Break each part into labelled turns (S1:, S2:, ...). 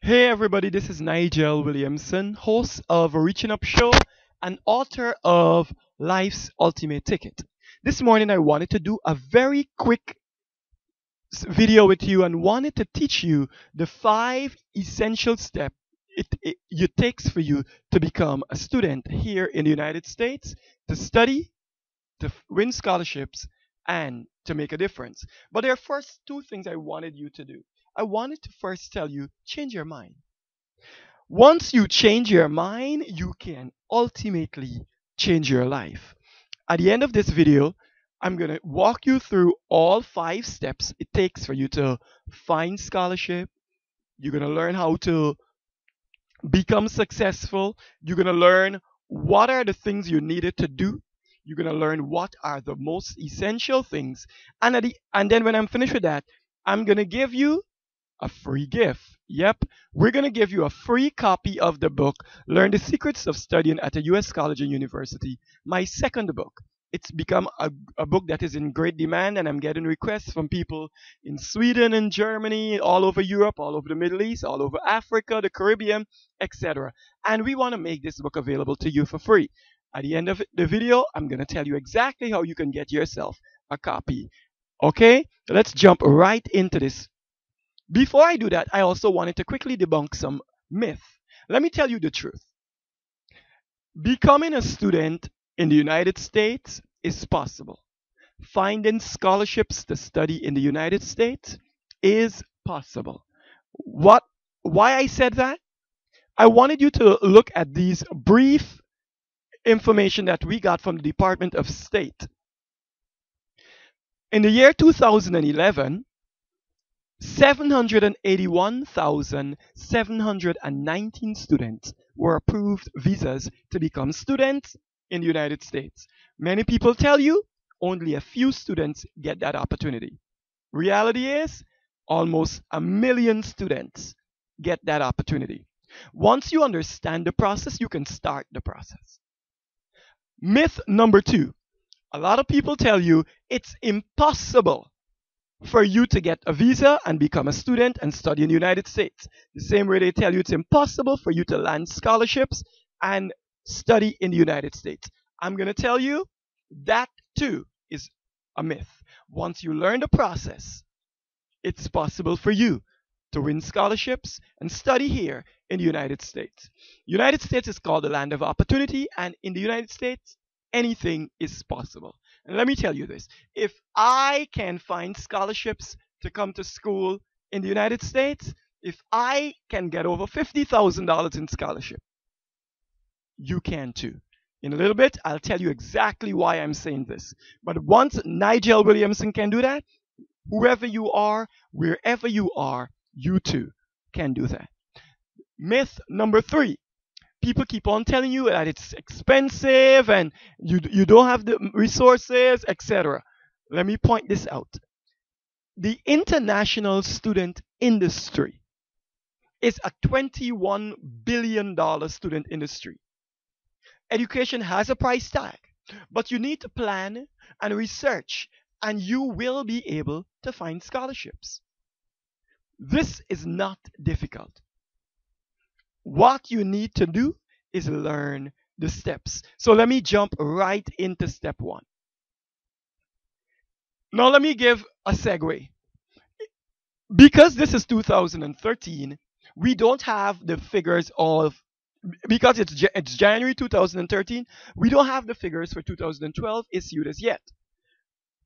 S1: Hey everybody, this is Nigel Williamson, host of a Reaching Up Show and author of Life's Ultimate Ticket. This morning I wanted to do a very quick video with you and wanted to teach you the five essential steps it takes for you to become a student here in the United States, to study, to win scholarships, and to make a difference. But there are first two things I wanted you to do. I wanted to first tell you, change your mind. Once you change your mind, you can ultimately change your life. At the end of this video, I'm going to walk you through all five steps it takes for you to find scholarship. You're going to learn how to become successful. You're going to learn what are the things you needed to do. You're going to learn what are the most essential things. And then when I'm finished with that, I'm going to give you a free gift. Yep, we're going to give you a free copy of the book, Learn the Secrets of Studying at a U.S. College and University, my second book. It's become a book that is in great demand, and I'm getting requests from people in Sweden and Germany, all over Europe, all over the Middle East, all over Africa, the Caribbean, etc. And we want to make this book available to you for free. At the end of the video, I'm going to tell you exactly how you can get yourself a copy. Okay, let's jump right into this. Before I do that, I also wanted to quickly debunk some myth. Let me tell you the truth. Becoming a student in the United States is possible. Finding scholarships to study in the United States is possible. What why I said that? I wanted you to look at these brief information that we got from the Department of State. In the year 2011, 781,719 students were approved visas to become students in the United States. Many people tell you only a few students get that opportunity. Reality is almost 1 million students get that opportunity. Once you understand the process, you can start the process. Myth number two. A lot of people tell you it's impossible for you to get a visa and become a student and study in the United States. The same way they tell you it's impossible for you to land scholarships and study in the United States. I'm going to tell you that too is a myth. Once you learn the process, it's possible for you to win scholarships and study here in the United States. United States is called the land of opportunity, and in the United States, anything is possible. And let me tell you this, if I can find scholarships to come to school in the United States, if I can get over $50,000 in scholarship, you can too. In a little bit, I'll tell you exactly why I'm saying this. But once Nigel Williamson can do that, whoever you are, wherever you are, you too can do that. Myth number three. People keep on telling you that it's expensive and you don't have the resources, etc. Let me point this out. The international student industry is a $21 billion student industry. Education has a price tag, but you need to plan and research, and you will be able to find scholarships. This is not difficult. What you need to do is learn the steps. So let me jump right into step one. Now let me give a segue. Because this is 2013, we don't have the figures of, because it's January 2013, we don't have the figures for 2012 issued as yet.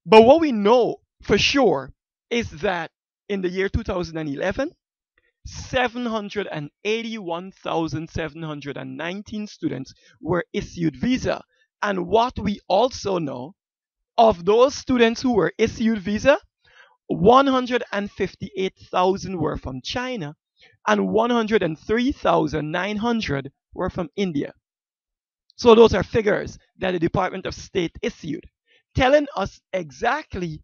S1: But what we know for sure is that in the year 2011, 781,719 students were issued visa. And what we also know, of those students who were issued visa, 158,000 were from China and 103,900 were from India. So those are figures that the Department of State issued, telling us exactly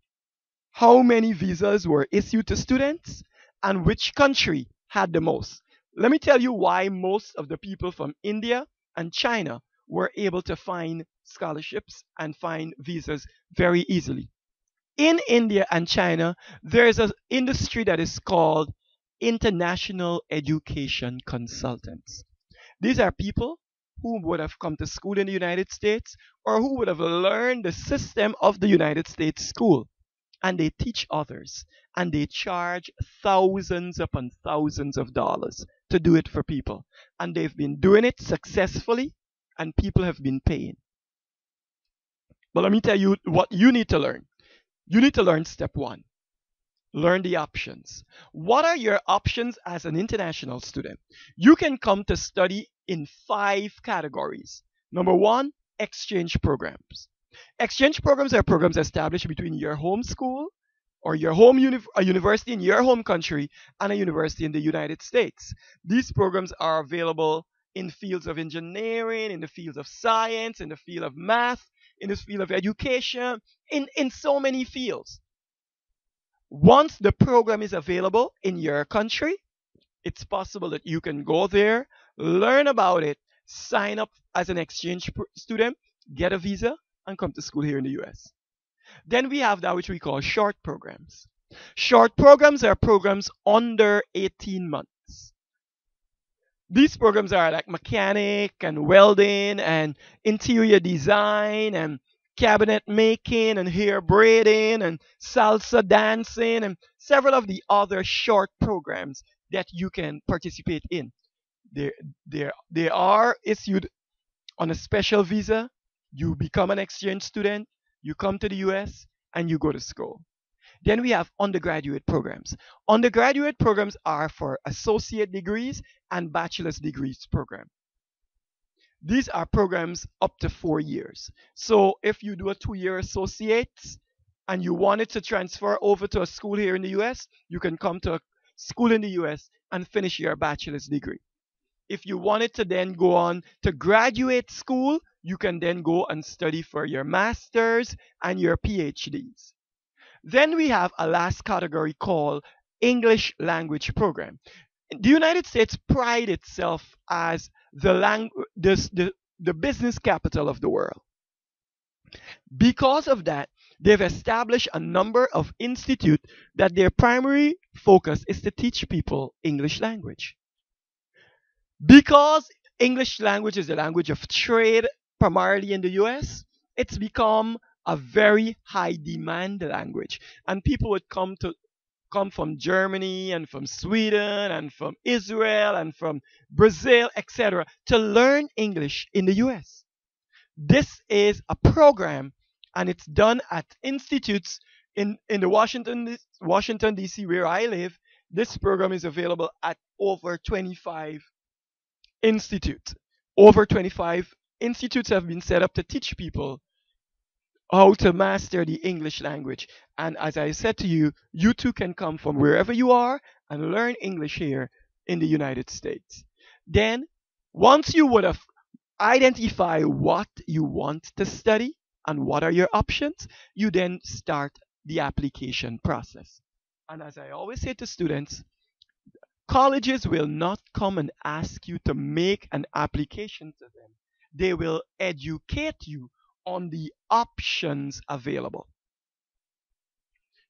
S1: how many visas were issued to students and which country had the most. Let me tell you why most of the people from India and China were able to find scholarships and find visas very easily. In India and China, there is an industry that is called international education consultants. These are people who would have come to school in the United States or who would have learned the system of the United States school. And they teach others. And they charge thousands upon thousands of dollars to do it for people. And they've been doing it successfully, and people have been paying. But let me tell you what you need to learn. You need to learn step one. Learn the options. What are your options as an international student? You can come to study in 5 categories. Number one, exchange programs. Exchange programs are programs established between your home school or your a university in your home country and a university in the United States. These programs are available in fields of engineering, in the fields of science, in the field of math, in the field of education, in so many fields. Once the program is available in your country, it's possible that you can go there, learn about it, sign up as an exchange student, get a visa, and come to school here in the US. Then we have that which we call short programs. Short programs are programs under 18 months. These programs are like mechanic and welding and interior design and cabinet making and hair braiding and salsa dancing and several of the other short programs that you can participate in. They, they are issued on a special visa. You become an exchange student, you come to the US, and you go to school. Then we have undergraduate programs. Undergraduate programs are for associate degrees and bachelor's degrees program. These are programs up to 4 years. So if you do a 2-year associates and you wanted to transfer over to a school here in the US, you can come to a school in the US and finish your bachelor's degree. If you wanted to then go on to graduate school, you can then go and study for your master's and your PhDs. Then we have a last category called English language program. The United States pride itself as the business capital of the world. Because of that, they've established a number of institutes that their primary focus is to teach people English language. Because English language is the language of trade primarily in the US, it's become a very high demand language. And people would come from Germany and from Sweden and from Israel and from Brazil, etc., to learn English in the US. This is a program and it's done at institutes in the Washington DC where I live. This program is available at over 25 institutes. Over 25 institutes have been set up to teach people how to master the English language. And as I said to you, you too can come from wherever you are and learn English here in the United States. Then, once you would have identified what you want to study and what are your options, you then start the application process. And as I always say to students, colleges will not come and ask you to make an application to them. They will educate you on the options available.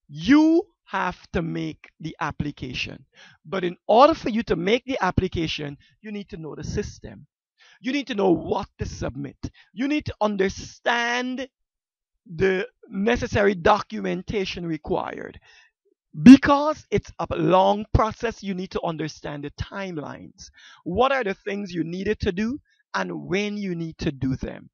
S1: You have to make the application. But in order for you to make the application, you need to know the system. You need to know what to submit. You need to understand the necessary documentation required. Because it's a long process, you need to understand the timelines. What are the things you needed to do and when you need to do them?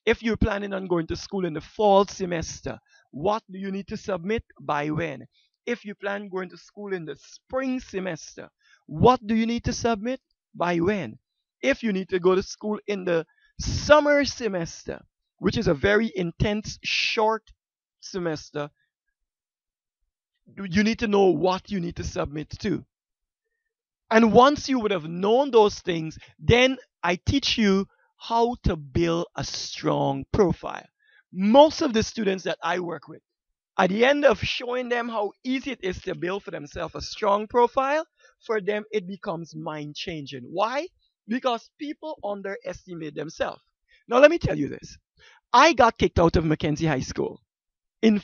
S1: If you're planning on going to school in the fall semester, what do you need to submit by when? If you plan going to school in the spring semester, what do you need to submit by when? If you need to go to school in the summer semester, which is a very intense, short semester, you need to know what you need to submit to. And once you would have known those things, then I teach you how to build a strong profile. Most of the students that I work with, at the end of showing them how easy it is to build for themselves a strong profile, for them it becomes mind changing. Why? Because people underestimate themselves. Now let me tell you this. I got kicked out of Mackenzie High School. In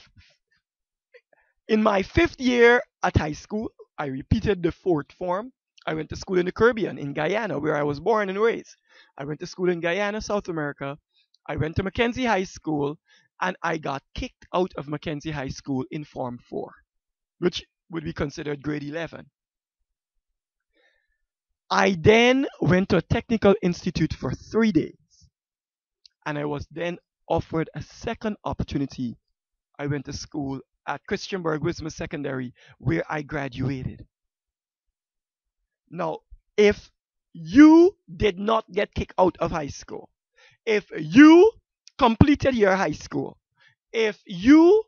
S1: my 5th year at high school, I repeated the fourth form. I went to school in the Caribbean, in Guyana, where I was born and raised. I went to school in Guyana, South America. I went to Mackenzie High School, and I got kicked out of Mackenzie High School in Form 4, which would be considered grade 11. I then went to a technical institute for 3 days, and I was then offered a second opportunity. I went to school at Christianburg Wisma Secondary, where I graduated. Now, if you did not get kicked out of high school, if you completed your high school, if you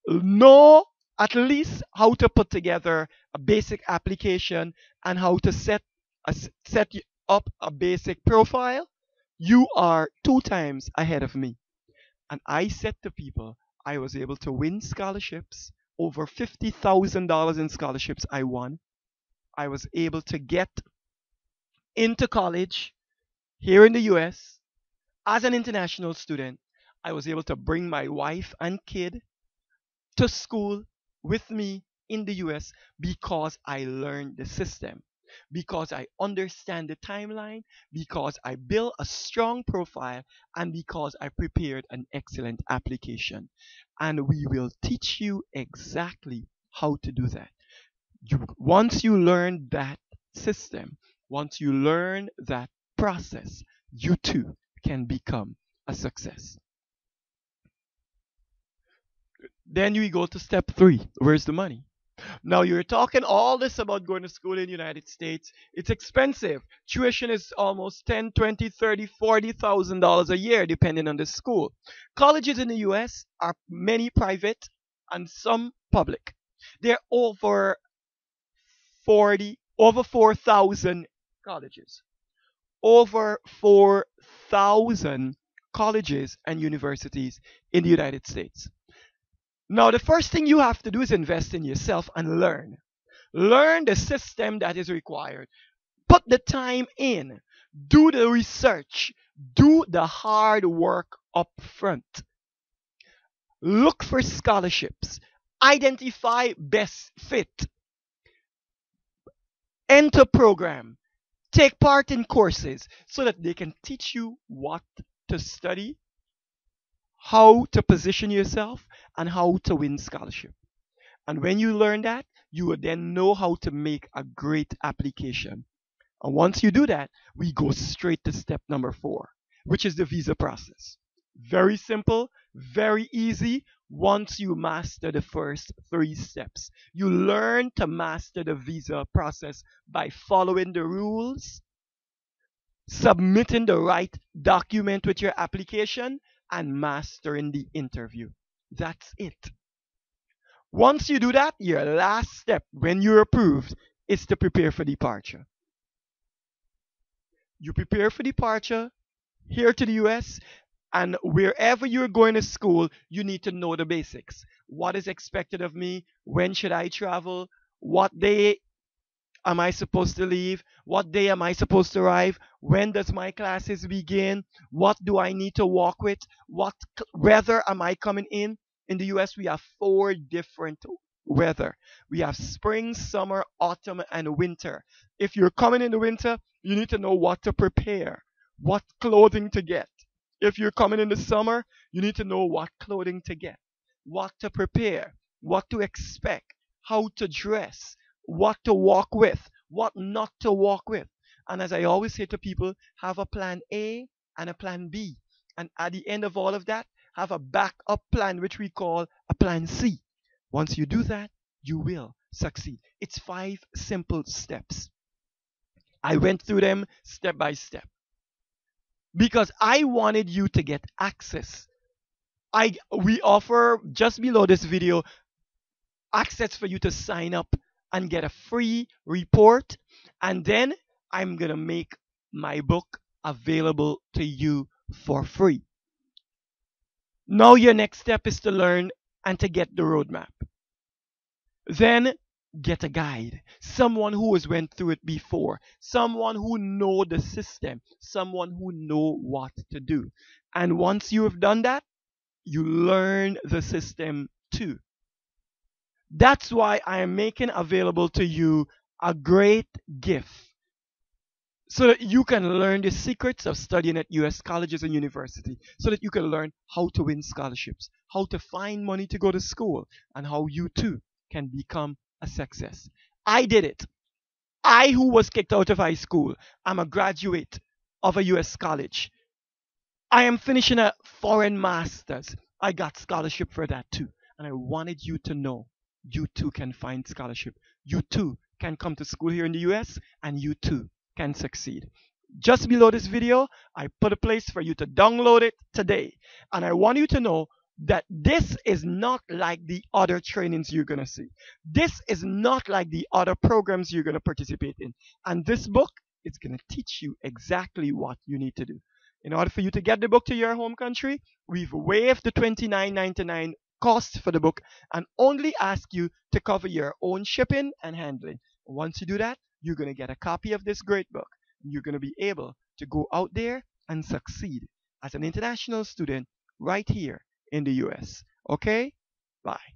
S1: know at least how to put together a basic application and how to set up a basic profile, you are 2 times ahead of me. And I said to people, I was able to win scholarships, over $50,000 in scholarships I won. I was able to get into college here in the US as an international student. I was able to bring my wife and kid to school with me in the US because I learned the system, because I understand the timeline, because I built a strong profile, and because I prepared an excellent application. And we will teach you exactly how to do that. Once you learn that system, once you learn that process, you too can become a success. Then we go to step 3. Where's the money? Now you're talking all this about going to school in the United States. It's expensive. Tuition is almost 10, 20, 30, $40,000 a year depending on the school. Colleges in the US are many private and some public. There are over 4,000 colleges. Over 4,000 colleges and universities in the United States. Now, the first thing you have to do is invest in yourself and learn. Learn the system that is required. Put the time in. Do the research. Do the hard work up front. Look for scholarships. Identify best fit. Enter program. Take part in courses so that they can teach you what to study, how to position yourself, and how to win scholarship. And when you learn that, you will then know how to make a great application. And once you do that, we go straight to step number 4, which is the visa process. Very simple, very easy. Once you master the first 3 steps, you learn to master the visa process by following the rules, submitting the right document with your application, and mastering the interview. That's it. Once you do that, your last step when you're approved is to prepare for departure. You prepare for departure here to the US, and wherever you're going to school, you need to know the basics. What is expected of me? When should I travel? What day am I supposed to leave? What day am I supposed to arrive? When does my classes begin? What do I need to walk with? What weather am I coming in? In the US, we have 4 different weather. We have spring, summer, autumn, and winter. If you're coming in the winter, you need to know what to prepare, what clothing to get. If you're coming in the summer, you need to know what clothing to get, what to prepare, what to expect, how to dress, what to walk with, what not to walk with. And as I always say to people, have a plan A and a plan B. And at the end of all of that, have a backup plan, which we call a plan C. Once you do that, you will succeed. It's 5 simple steps. I went through them step by step because I wanted you to get access. We offer just below this video access for you to sign up and get a free report, and then I'm gonna make my book available to you for free. Now your next step is to learn and to get the roadmap. Then get a guide, someone who has went through it before, someone who know the system, someone who know what to do. And once you have done that, you learn the system too. That's why I am making available to you a great gift so that you can learn the secrets of studying at US colleges and university, so that you can learn how to win scholarships, how to find money to go to school, and how you too can become a success. I did it. I, who was kicked out of high school, I'm a graduate of a US college. I am finishing a foreign master's. I got scholarship for that too. And I wanted you to know you too can find scholarship. You too can come to school here in the US and you too can succeed. Just below this video, I put a place for you to download it today. And I want you to know that this is not like the other trainings you're going to see. This is not like the other programs you're going to participate in. And this book is going to teach you exactly what you need to do. In order for you to get the book to your home country, we've waived the $29.99 cost for the book and only ask you to cover your own shipping and handling. Once you do that, you're going to get a copy of this great book. You're going to be able to go out there and succeed as an international student right here in the US. Okay? Bye.